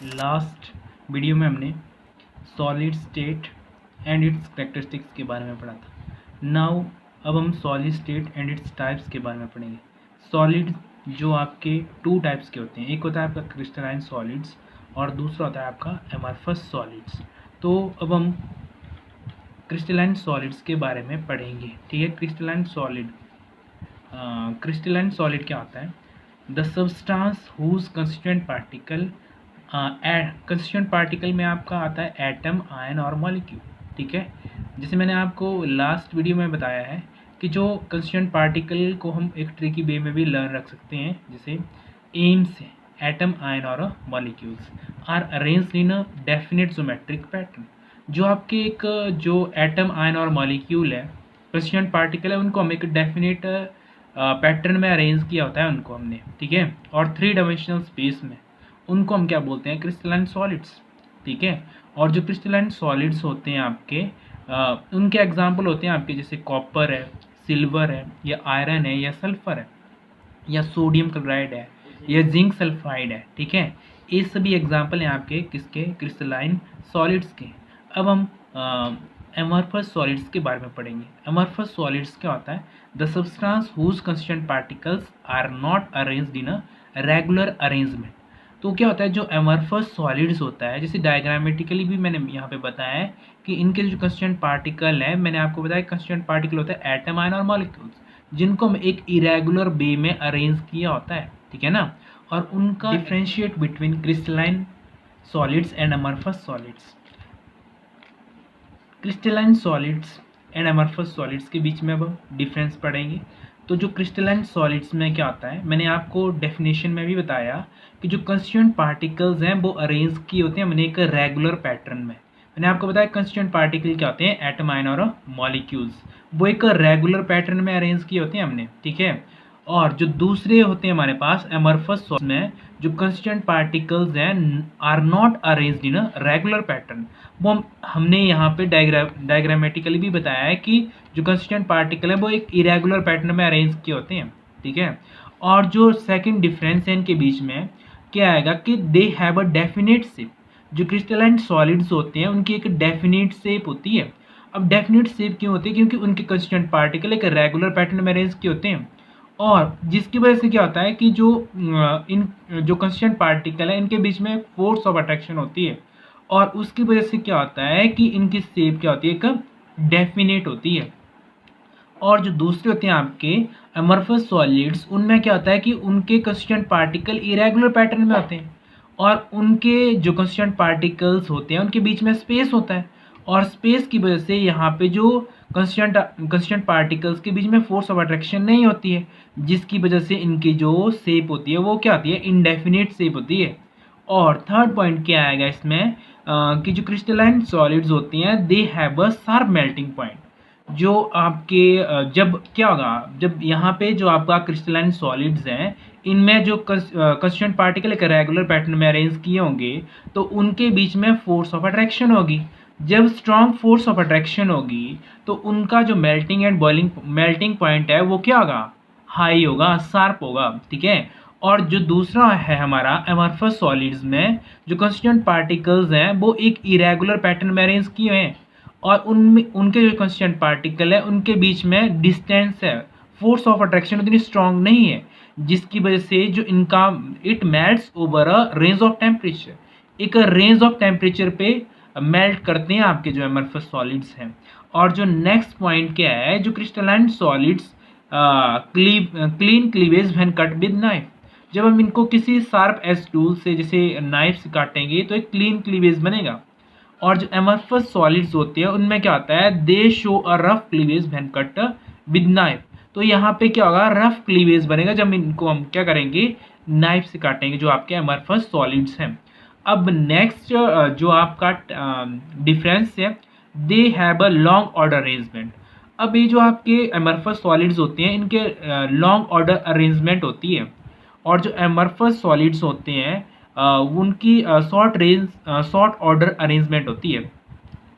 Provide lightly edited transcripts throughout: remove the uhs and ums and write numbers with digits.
Last video में हमने solid state and it's characteristics के बारे में पढ़ा था। नाउ अब हम solid state and its types के बारे में पढ़ेंगे। सॉलिड जो आपके टू टाइप्स के होते हैं, एक होता है आपका क्रिस्टलाइन सॉलिड्स और दूसरा होता है आपका एमरफस सॉलिड्स। तो अब हम क्रिस्टलाइन सॉलिड्स के बारे में पढ़ेंगे, ठीक है। क्रिस्टलाइन सॉलिड क्या होता है? The substance whose constituent particle, constituent particle में आपका आता है एटम, आयन और मॉलिक्यूल, ठीक है। जैसे मैंने आपको लास्ट वीडियो में बताया है कि जो कंस्टिट्यूएंट पार्टिकल को हम एक ट्रिकी वे में भी लर्न रख सकते हैं, जैसे एम से एटम, आयन और molecules are arranged in a definite geometric pattern. जो आपके एक जो एटम, आयन और मॉलिक्यूल है, कंस्टिट्यूएंट पार्टिकल है, उनको हम एक डेफिनेट पैटर्न में अरेंज किया होता है उनको हमने, ठीक है। और 3 डायमेंशनल स्पेस में उनको हम क्या बोलते हैं? क्रिस्टलाइन सॉलिड्स, ठीक है। और जो क्रिस्टलाइन सॉलिड्स होते हैं आपके उनके एग्जांपल होते हैं आपके जैसे कॉपर है, सिल्वर है, या आयरन है, या सल्फर है, या सोडियम क्लोराइड है, या जिंक सल्फाइड है, ठीक है। ये सभी एग्जांपल हैं आपके किसके? क्रिस्टलाइन सॉलिड्स के। अब हम एमरफस सॉलिड्स के बारे में पढ़ेंगे। एमरफस सॉलिड्स क्या होता है? The substance whose constituent particles are not arranged in a regular arrangement. तो क्या होता है जो एमरफस सॉलिड्स होता है, जैसे डायग्रामेटिकली भी मैंने यहाँ पे बताया है कि इनके जो कंस्टिट्यूएंट पार्टिकल है, मैंने आपको बताया कंस्टिट्यूएंट पार्टिकल होता है एटम, आयन और मॉलिक्यूल्स, जिनको हम एक इरेगुलर वे में अरेंज किया होता है, ठीक है ना। और उनका differentiate between crystalline solids and amorphous solids. Crystalline solids and amorphous solids के बीच में अब हम डिफरेंस पढ़ेंगे। तो जो क्रिस्टलाइन सॉलिड्स में क्या होता है, मैंने आपको डेफिनेशन में भी बताया कि जो कंस्टिट्यूएंट पार्टिकल्स हैं वो अरेंज किए होते हैं मैंने एक रेगुलर पैटर्न में। मैंने आपको बताया कंस्टिट्यूएंट पार्टिकल क्या होते हैं? एटम, आयन और मॉलिक्यूल्स, वो एक रेगुलर पैटर्न में अरेंज किए होते हैं हमने, ठीक है। और जो दूसरे होते हैं हमारे पास एमरफस में, जो कंस्टिट्यूएंट पार्टिकल्स हैं are not arranged in a regular pattern. वो हमने यहाँ पे डायग्रामेटिकली भी बताया है कि जो कंस्टिट्यूएंट पार्टिकल है वो एक इरेगुलर पैटर्न में अरेंज किए होते हैं, ठीक है। और जो सेकंड डिफरेंस है इनके बीच में क्या आएगा कि they have a definite shape. जो क्रिस्टलाइन सॉलिड्स होते हैं उनकी एक डेफिनेट शेप होती है। अब डेफिनेट शेप क्यों होती है? क्योंकि उनके कंस्टिट्यूएंट पार्टिकल एक रेगुलर पैटर्न में अरेंज किए होते हैं, और जिसकी वजह से क्या होता है कि जो इन जो कंस्टिट्यूएंट पार्टिकल है इनके बीच में फोर्स ऑफ अट्रैक्शन होती है, और उसकी वजह से क्या होता है कि इनकी शेप क्या होती है? एक डेफिनेट होती है। और जो दूसरे होते हैं आपके एमरफस सॉलिड्स, उनमें क्या होता है कि उनके कंस्टिट्यूएंट पार्टिकल इरेगुलर पैटर्न में होते हैं, और उनके जो कंस्टिट्यूएंट पार्टिकल्स होते हैं उनके बीच में स्पेस होता है, और स्पेस की वजह से यहाँ पे जो कंस्टिट्यूएंट पार्टिकल्स के बीच में फोर्स ऑफ अट्रैक्शन नहीं होती है, जिसकी वजह से इनकी जो शेप होती है वो क्या होती है? इनडेफिनेट शेप होती है। और थर्ड पॉइंट क्या आएगा इसमें कि जो क्रिस्टलाइन सॉलिड्स होती हैं they have a sharp melting point. जो आपके जब क्या होगा, जब यहाँ पे जो आपका क्रिस्टलाइन सॉलिड्स हैं इनमें जो कंस्टिट्यूएंट पार्टिकल एक रेगुलर पैटर्न में अरेंज किए होंगे, तो उनके बीच में फोर्स ऑफ अट्रैक्शन होगी। जब स्ट्रॉन्ग फोर्स ऑफ अट्रैक्शन होगी तो उनका जो मेल्टिंग पॉइंट है वो क्या होगा? हाई होगा, शार्प होगा, ठीक है। और जो दूसरा है हमारा एमरफस सॉलिड्स में, जो कंस्टिट्यूएंट पार्टिकल्स हैं वो एक इरेगुलर पैटर्न में अरेंज किए हुए हैं, और उनमें उनके जो कंस्टिट्यूएंट पार्टिकल है उनके बीच में डिस्टेंस है, फोर्स ऑफ अट्रैक्शन उतनी स्ट्रांग नहीं है, जिसकी वजह से जो इनका it melts over a range of temperature, एक रेंज ऑफ टेम्परेचर पे मेल्ट करते हैं आपके जो एमरफस सॉलिड्स हैं। और जो नेक्स्ट पॉइंट क्या है, जो crystalline solids clean cleavage when cut with knife. जब हम इनको किसी शार्प एज टूल से जैसे नाइफ से काटेंगे तो एक क्लीन क्लीवेज बनेगा। और जो एमरफस सॉलिड्स होते हैं उनमें क्या होता है? दे show a rough cleavage when cut with knife. तो यहाँ पे क्या होगा? रफ क्लीवेज बनेगा जब इनको हम क्या करेंगे? नाइफ से काटेंगे, जो आपके एमरफस सॉलिड्स हैं। अब नेक्स्ट जो आपका डिफरेंस है, they have a long order arrangement. अब ये जो आपके एमरफस सॉलिड्स होते हैं इनके लॉन्ग ऑर्डर अरेंजमेंट होती है, और जो एमरफस सॉलिड्स होते हैं उनकी शॉर्ट ऑर्डर अरेंजमेंट होती है,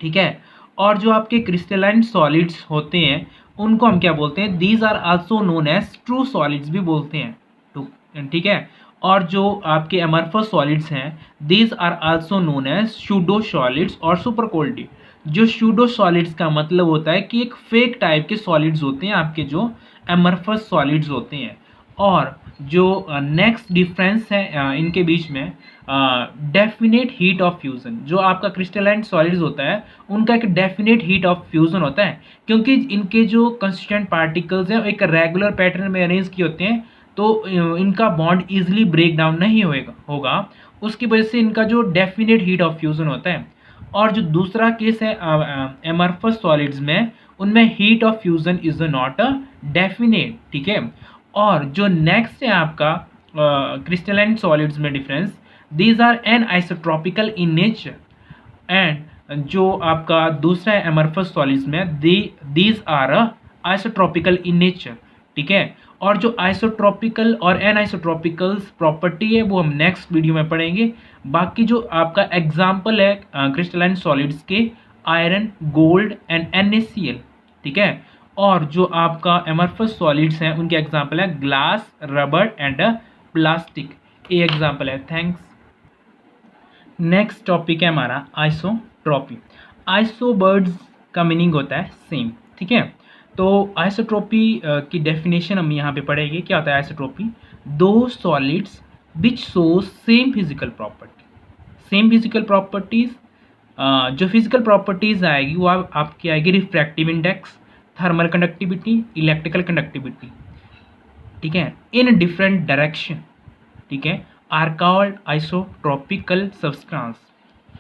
ठीक है। और जो आपके क्रिस्टलाइन सॉलिड्स होते हैं उनको हम क्या बोलते हैं? These are also known as true solids भी बोलते हैं, ठीक है। और जो आपके अमरफस सॉलिड्स हैं these are also known as pseudo solids और सुपर कोल्ड। जो सूडो सॉलिड्स का मतलब होता है कि एक फेक टाइप के सॉलिड्स होते हैं आपके जो अमरफस सॉलिड्स होते हैं। और जो नेक्स्ट डिफरेंस है इनके बीच में डेफिनेट हीट ऑफ फ्यूज़न। जो आपका क्रिस्टलाइन सॉलिड्स होता है उनका एक डेफिनेट हीट ऑफ फ्यूज़न होता है, क्योंकि इनके जो कंस्टिट्यूएंट पार्टिकल्स हैं एक रेगुलर पैटर्न में अरेंज किए होते हैं, तो इनका बॉन्ड ईजिली ब्रेक डाउन नहीं होगा, उसकी वजह से इनका जो डेफिनेट हीट ऑफ फ्यूज़न होता है। और जो दूसरा केस है एमरफस सॉलिड्स में, उनमें heat of fusion is not a definite, ठीक है। और जो नेक्स्ट है आपका क्रिस्टलाइन सॉलिड्स में difference, these are anisotropical in nature. And जो आपका दूसरा है एमरफस सॉलिड्स में, these are isotropical in nature, ठीक है। और जो आइसोट्रॉपिकल और एन आइसोट्रॉपिकल्स प्रॉपर्टी है वो हम नेक्स्ट वीडियो में पढ़ेंगे। बाकी जो आपका एग्जाम्पल है क्रिस्टलाइन सॉलिड्स के, आयरन, गोल्ड एंड NaCl, ठीक है। और जो आपका एमरफस सॉलिड्स हैं उनके एग्जाम्पल है ग्लास, रबर एंड प्लास्टिक, ये एग्जाम्पल है। थैंक्स। नेक्स्ट टॉपिक है हमारा आइसोट्रॉपी। आइसो वर्ड्स का मीनिंग होता है सेम, ठीक है। तो आइसोट्रॉपी की डेफिनेशन हम यहाँ पे पढ़ेंगे। क्या होता है आइसोट्रॉपी? दो solids which shows same physical property. Same physical properties, जो फिजिकल प्रॉपर्टीज आएगी वो आपकी आएगी refractive index, thermal conductivity, electrical conductivity, ठीक है, इन डिफरेंट डायरेक्शन, ठीक है, आर कॉल्ड आइसोट्रॉपिकल सब्सटेंस,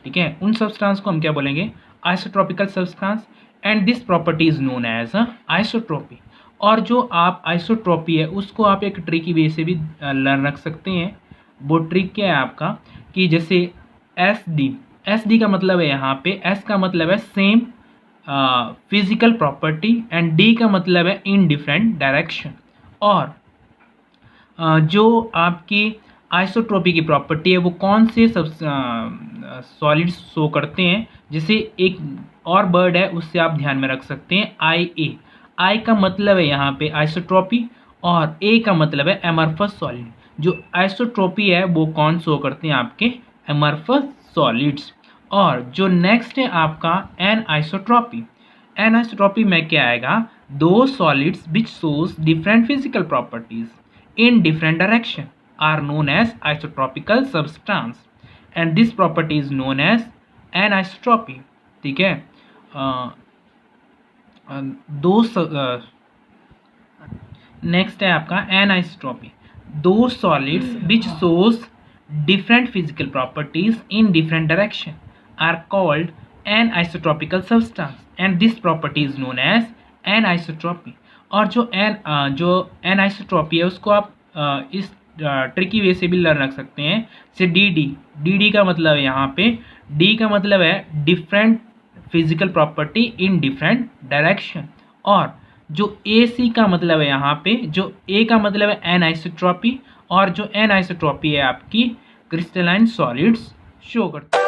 ठीक है। उन सब्सटेंस को हम क्या बोलेंगे? Isotropical substance. And this property is known as isotropy. और जो आप आइसोट्रॉपी है उसको आप एक ट्रिक की वे से भी लर्न रख सकते हैं। वो ट्रिक क्या है आपका कि जैसे एस डी का मतलब है यहाँ पे, एस का मतलब है same physical property and D का मतलब है इन डिफरेंट डायरेक्शन। और जो आपकी आइसोट्रॉपी की प्रॉपर्टी है वो कौन से सब सॉलिड्स शो करते हैं, जैसे एक और वर्ड है उससे आप ध्यान में रख सकते हैं आई का मतलब है यहाँ पे आइसोट्रॉपी और ए का मतलब है एमरफस सॉलिड। जो आइसोट्रॉपी है वो कौन शो करते हैं? आपके एमरफस सॉलिड्स। और जो नेक्स्ट है आपका एन आइसोट्रॉपी में क्या आएगा? दो solids which shows different physical properties in different direction are known as isotropical substance and this property is known as anisotropy, ठीक है। दो नेक्स्ट है आपका anisotropy। दो solids which shows different physical properties in different direction are called anisotropical substance and this property is known as anisotropy। और जो anisotropy है उसको आप इस ट्रिकी वे से भी लर्न रख सकते हैं। जैसे डी का मतलब है यहाँ पे, डी का मतलब है different physical property in different direction. और जो AC का मतलब है यहाँ पे, जो A का मतलब है एनाइसोट्रॉपी और जो एनाइसोट्रॉपी है आपकी क्रिस्टलाइन सॉलिड्स शो करती है।